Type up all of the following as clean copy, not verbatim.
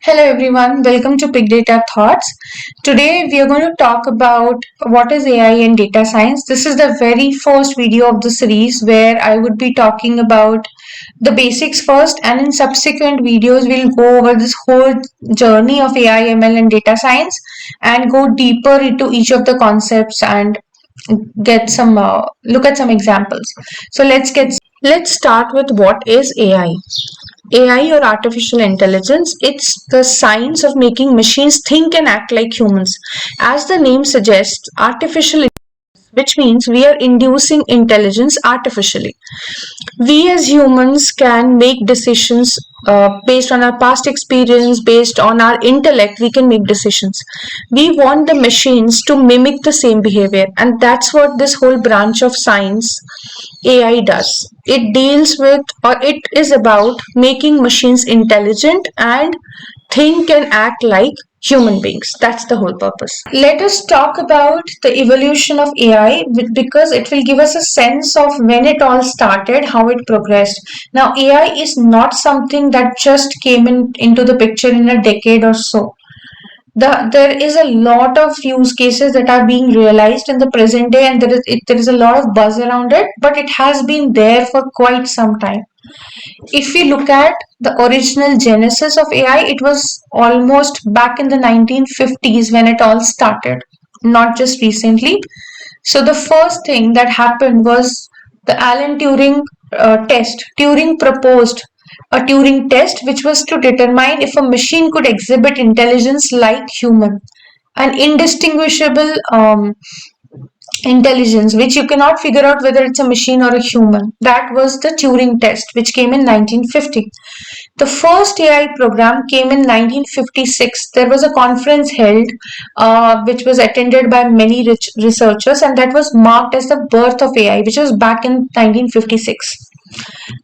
Hello everyone, welcome to Big Data Thoughts. Today we are going to talk about what is AI and data science. This is the very first video of the series where I would be talking about the basics first, and in subsequent videos we'll go over this whole journey of AI, ML and data science and go deeper into each of the concepts and get some look at some examples. So let's start with what is AI. AI or artificial intelligence, it's the science of making machines think and act like humans. As the name suggests, artificial, which means we are inducing intelligence artificially. We as humans can make decisions based on our past experience, based on our intellect. We can make decisions. We want the machines to mimic the same behavior, and that's what this whole branch of science, AI, does. It deals with, or it is about making machines intelligent and think and act like human beings. That's the whole purpose. Let us talk about the evolution of AI because it will give us a sense of when it all started, how it progressed. Now, AI is not something that just came into the picture in a decade or so. There is a lot of use cases that are being realized in the present day, and there is a lot of buzz around it, but it has been there for quite some time. If we look at the original genesis of AI, it was almost back in the 1950s when it all started, not just recently. So the first thing that happened was the Alan Turing test. Turing proposed a Turing test, which was to determine if a machine could exhibit intelligence like human, an indistinguishable intelligence which you cannot figure out whether it's a machine or a human. That was the Turing test, which came in 1950. The first AI program came in 1956. There was a conference held, which was attended by many researchers, and that was marked as the birth of AI, which was back in 1956.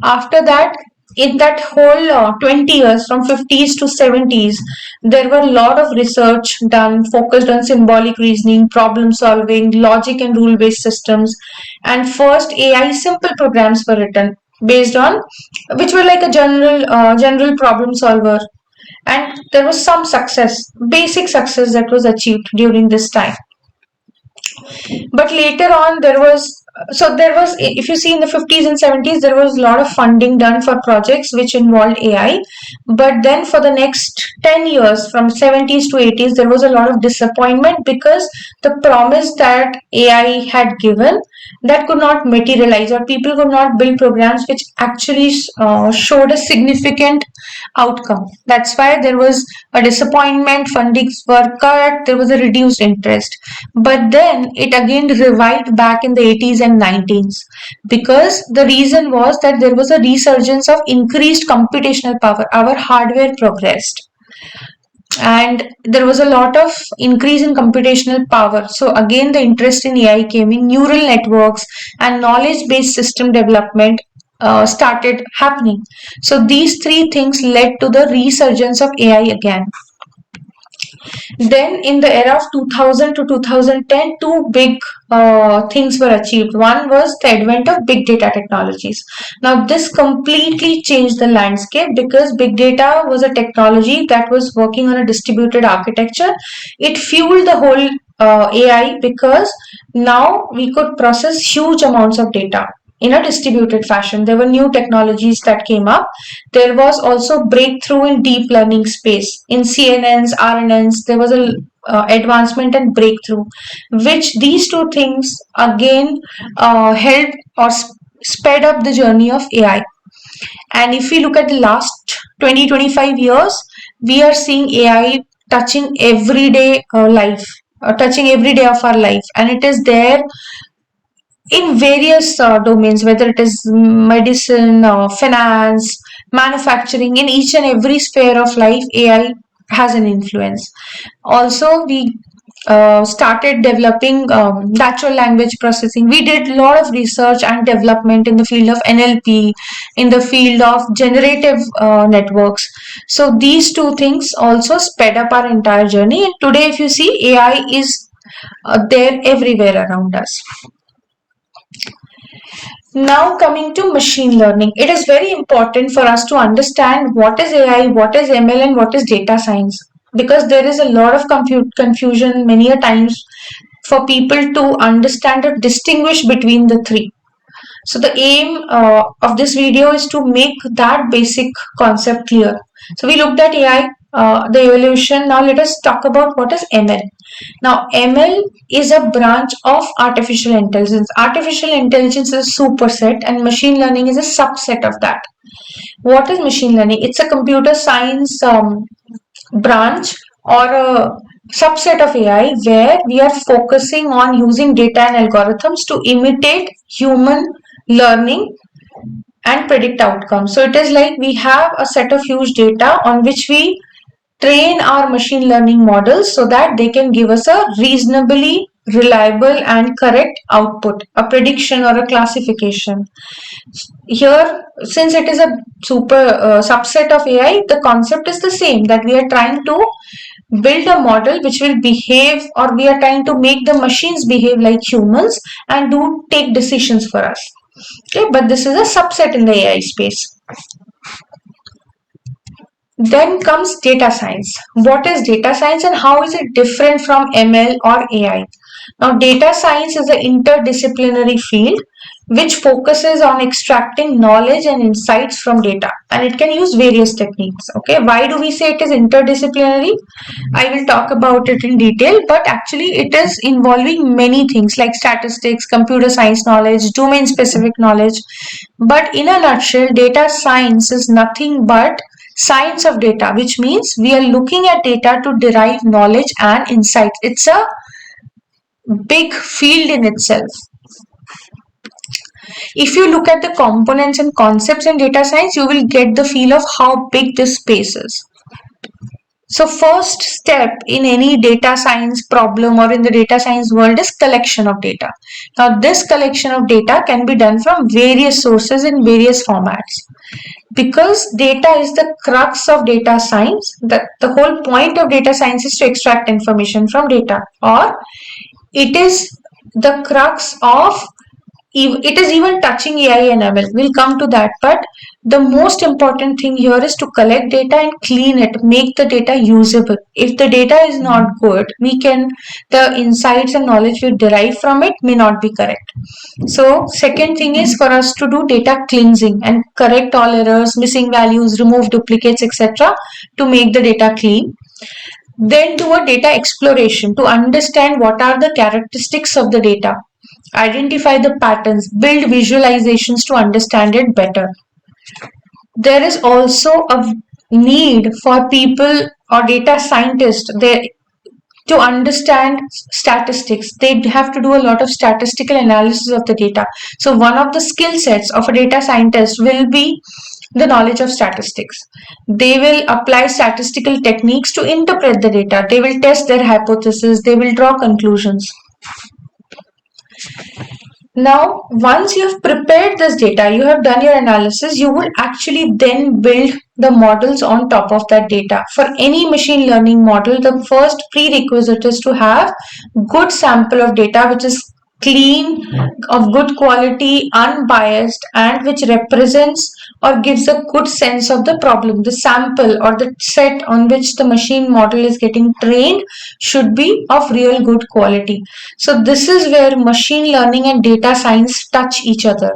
After that, in that whole 20 years from 50s to 70s, there were a lot of research done focused on symbolic reasoning, problem solving, logic and rule based systems, and first AI simple programs were written based on which were like a general problem solver, and there was some success, basic success, that was achieved during this time. But later on there was, if you see, in the 50s and 70s there was a lot of funding done for projects which involved AI, but then for the next 10 years from 70s to 80s there was a lot of disappointment because the promise that AI had given, that could not materialize, or people could not build programs which actually showed a significant outcome. That's why there was a disappointment, fundings were cut, there was a reduced interest. But then it again revived back in the 80s and 90s because the reason was that there was a resurgence of increased computational power. Our hardware progressed and there was a lot of increase in computational power. So again, the interest in AI came in, neural networks and knowledge based system development started happening. So these three things led to the resurgence of AI again. Then, in the era of 2000 to 2010, two big things were achieved. One was the advent of big data technologies. Now, this completely changed the landscape because big data was a technology that was working on a distributed architecture. It fueled the whole AI because now we could process huge amounts of data in a distributed fashion. There were new technologies that came up. There was also breakthrough in deep learning space. In CNNs, RNNs, there was a advancement and breakthrough, which these two things again helped or sped up the journey of AI. And if we look at the last 20-25 years, we are seeing AI touching everyday life, touching every day of our life, and it is there in various domains, whether it is medicine, finance, manufacturing. In each and every sphere of life, AI has an influence. Also, we started developing natural language processing. We did a lot of research and development in the field of NLP, in the field of generative networks. So these two things also sped up our entire journey. And today, if you see, AI is there everywhere around us. Now coming to machine learning, it is very important for us to understand what is AI, what is ML, and what is data science, because there is a lot of confusion many a times for people to understand or distinguish between the three. So the aim of this video is to make that basic concept clear. So we looked at AI, the evolution. Now let us talk about what is ML. Now ML is a branch of artificial intelligence. Artificial intelligence is a superset and machine learning is a subset of that. What is machine learning? It's a computer science branch or a subset of AI where we are focusing on using data and algorithms to imitate human learning and predict outcomes. So it is like we have a set of huge data on which we train our machine learning models so that they can give us a reasonably reliable and correct output, a prediction or a classification. Here, since it is a super subset of AI, the concept is the same, that we are trying to build a model which will behave, or we are trying to make the machines behave like humans and do take decisions for us. Okay, but this is a subset in the AI space. Then comes data science. What is data science and how is it different from ML or AI? Now, data science is an interdisciplinary field which focuses on extracting knowledge and insights from data, and it can use various techniques. Okay, why do we say it is interdisciplinary? I will talk about it in detail, but actually, it is involving many things like statistics, computer science knowledge, domain specific knowledge. But in a nutshell, data science is nothing but science of data, which means we are looking at data to derive knowledge and insight. It's a big field in itself. If you look at the components and concepts in data science, you will get the feel of how big this space is. So first step in any data science problem or in the data science world is collection of data. Now this collection of data can be done from various sources in various formats. Because data is the crux of data science, the whole point of data science is to extract information from data, or it is the crux of, it is even touching AI and ML. We'll come to that. But the most important thing here is to collect data and clean it, make the data usable. If the data is not good, the insights and knowledge we derive from it may not be correct. So second thing is for us to do data cleansing and correct all errors, missing values, remove duplicates, etc. to make the data clean. Then do a data exploration to understand what are the characteristics of the data, identify the patterns, build visualizations to understand it better. There is also a need for people or data scientists to understand statistics. They have to do a lot of statistical analysis of the data. So one of the skill sets of a data scientist will be the knowledge of statistics. They will apply statistical techniques to interpret the data. They will test their hypothesis. They will draw conclusions. Now, once you have prepared this data, you have done your analysis, you would actually then build the models on top of that data. For any machine learning model, the first prerequisite is to have good sample of data which is clean, of good quality, unbiased, and which represents or gives a good sense of the problem. The sample or the set on which the machine model is getting trained should be of real good quality. So this is where machine learning and data science touch each other.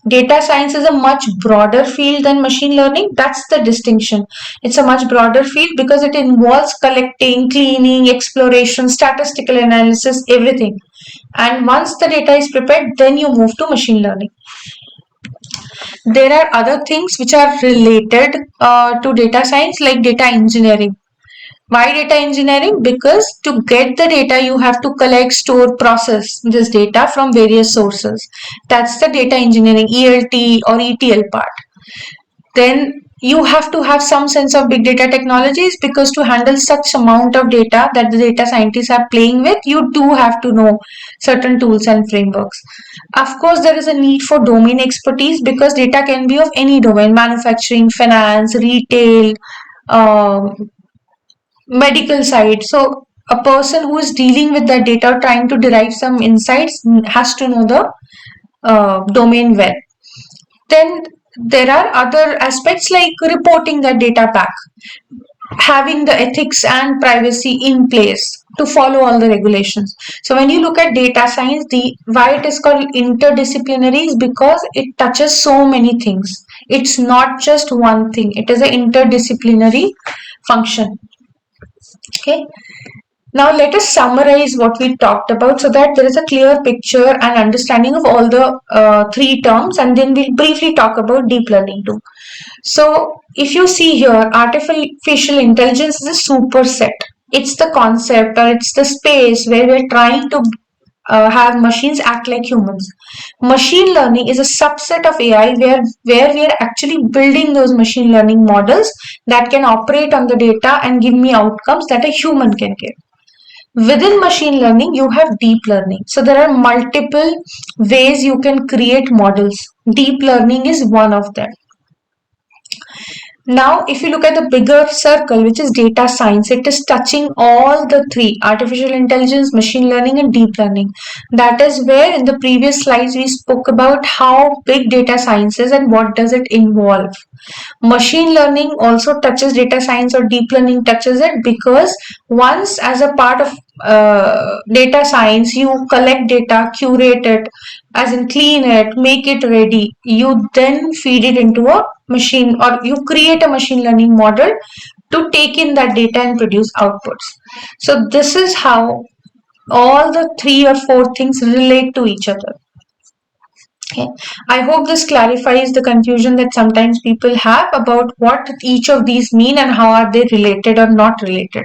Data science is a much broader field than machine learning. That's the distinction. It's a much broader field because it involves collecting, cleaning, exploration, statistical analysis, everything. And once the data is prepared, then you move to machine learning. There are other things which are related to data science, like data engineering. Why data engineering? Because to get the data, you have to collect, store, process this data from various sources. That's the data engineering, ELT or ETL part. Then you have to have some sense of big data technologies, because to handle such amount of data that the data scientists are playing with, you do have to know certain tools and frameworks. Of course, there is a need for domain expertise because data can be of any domain: manufacturing, finance, retail, medical side. So a person who is dealing with that data, trying to derive some insights, has to know the domain well. Then there are other aspects like reporting the data back, having the ethics and privacy in place to follow all the regulations. So when you look at data science, the why it is called interdisciplinary is because it touches so many things. It's not just one thing. It is an interdisciplinary function. Okay. Now let us summarize what we talked about so that there is a clear picture and understanding of all the three terms, and then we'll briefly talk about deep learning too. So if you see here, artificial intelligence is a superset. It's the concept or it's the space where we're trying to have machines act like humans. Machine learning is a subset of AI where we are actually building those machine learning models that can operate on the data and give me outcomes that a human can give. Within machine learning, you have deep learning. So there are multiple ways you can create models. Deep learning is one of them. Now, if you look at the bigger circle, which is data science, it is touching all the three: artificial intelligence, machine learning, and deep learning. That is where in the previous slides we spoke about how big data science is and what does it involve. Machine learning also touches data science, or deep learning touches it, because once as a part of data science, you collect data, curate it, as in clean it, make it ready. You then feed it into a machine, or you create a machine learning model to take in that data and produce outputs. So this is how all the three or four things relate to each other. Okay. I hope this clarifies the confusion that sometimes people have about what each of these mean and how are they related or not related.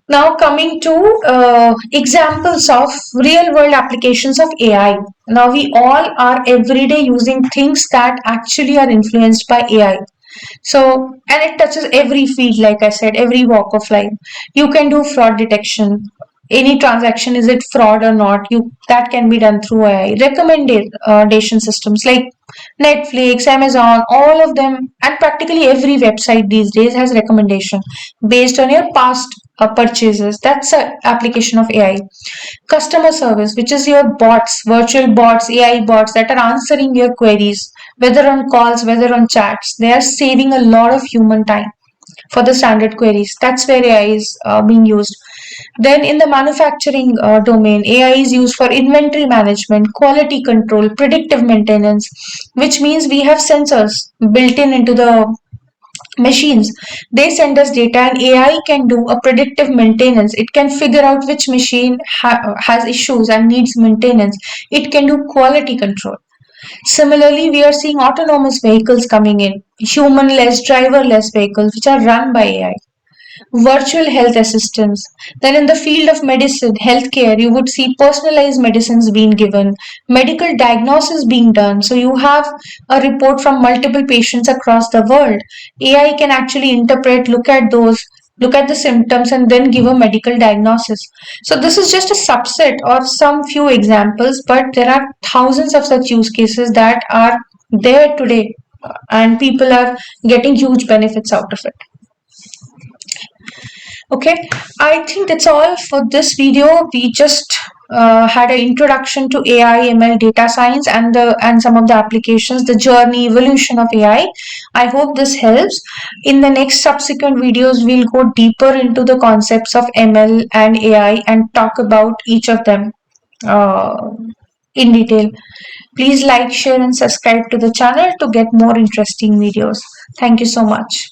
Now coming to examples of real world applications of AI. Now we all are every day using things that actually are influenced by AI. So, and it touches every field, like I said, every walk of life. You can do fraud detection. Any transaction, is it fraud or not? That can be done through AI. Recommendation systems like Netflix, Amazon, all of them, and practically every website these days has recommendation based on your past purchases. That's an application of AI. Customer service, which is your bots, virtual bots, AI bots that are answering your queries, whether on calls, whether on chats. They are saving a lot of human time for the standard queries. That's where AI is being used. Then in the manufacturing domain, AI is used for inventory management, quality control, predictive maintenance, which means we have sensors built in into the machines. They send us data, and AI can do a predictive maintenance. It can figure out which machine has issues and needs maintenance. It can do quality control. Similarly, we are seeing autonomous vehicles coming in, human-less, driverless vehicles which are run by AI. Virtual health assistants. Then, in the field of medicine, healthcare, you would see personalized medicines being given, medical diagnosis being done. So, you have a report from multiple patients across the world. AI can actually interpret, look at the symptoms, and then give a medical diagnosis. So, this is just a subset or some few examples, but there are thousands of such use cases that are there today, and people are getting huge benefits out of it. Okay, I think that's all for this video. We just had an introduction to AI, ML, data science, and some of the applications, the journey, evolution of AI. I hope this helps. In the next subsequent videos, we'll go deeper into the concepts of ML and AI and talk about each of them in detail. Please like, share, and subscribe to the channel to get more interesting videos. Thank you so much.